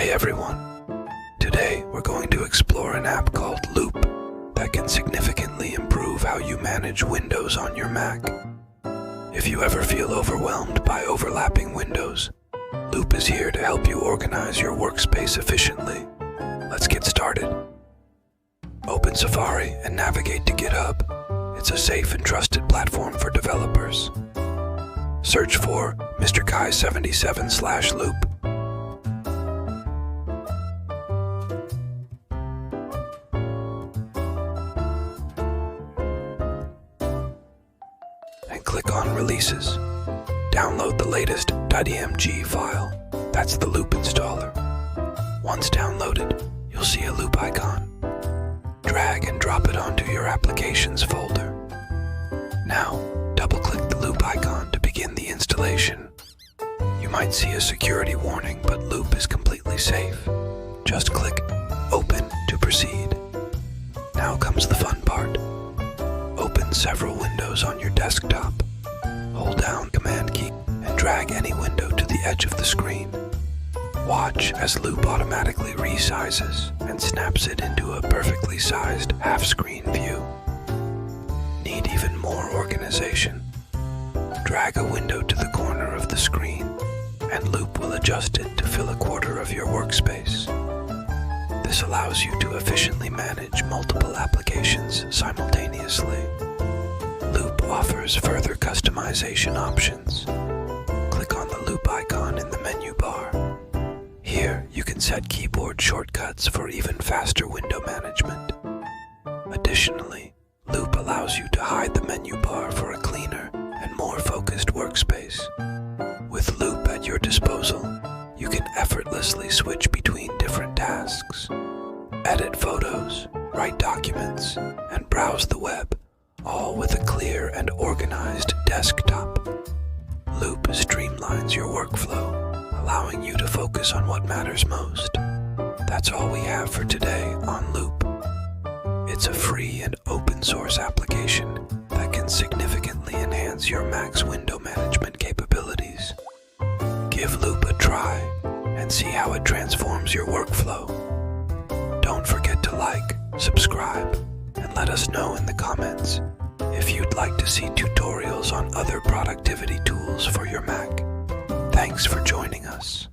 Hey everyone, today we're going to explore an app called Loop that can significantly improve how you manage windows on your Mac. If you ever feel overwhelmed by overlapping windows, Loop is here to help you organize your workspace efficiently. Let's get started. Open Safari and navigate to GitHub. It's a safe and trusted platform for developers. Search for Mr. Kai77/Loop. And click on Releases. Download the latest .img file. That's the Loop installer. Once downloaded, you'll see a Loop icon. Drag and drop it onto your Applications folder. Now, double-click the Loop icon to begin the installation. You might see a security warning, but Loop is completely safe. Just click Open to proceed. Now comes the fun part. Open several windows on your desktop. Hold down Command key and drag any window to the edge of the screen. Watch as Loop automatically resizes and snaps it into a perfectly sized half-screen view. Need even more organization? Drag a window to the corner of the screen, and Loop will adjust it to fill a quarter of your workspace. This allows you to efficiently manage multiple applications simultaneously. Loop offers further customization options. Click on the Loop icon in the menu bar. Here, you can set keyboard shortcuts for even faster window management. Additionally, Loop allows you to hide the menu bar for a cleaner and more focused workspace. With Loop at your disposal, you can effortlessly switch between different tasks, edit photos, write documents, and browse the web, all with a clear and organized desktop. Loop streamlines your workflow, allowing you to focus on what matters most. That's all we have for today on Loop. It's a free and open source application that can significantly enhance your Mac's window management capabilities. Give Loop a try and see how it transforms your workflow. Don't forget to like, subscribe, and let us know in the comments if you'd like to see tutorials on other productivity tools for your Mac. Thanks for joining us.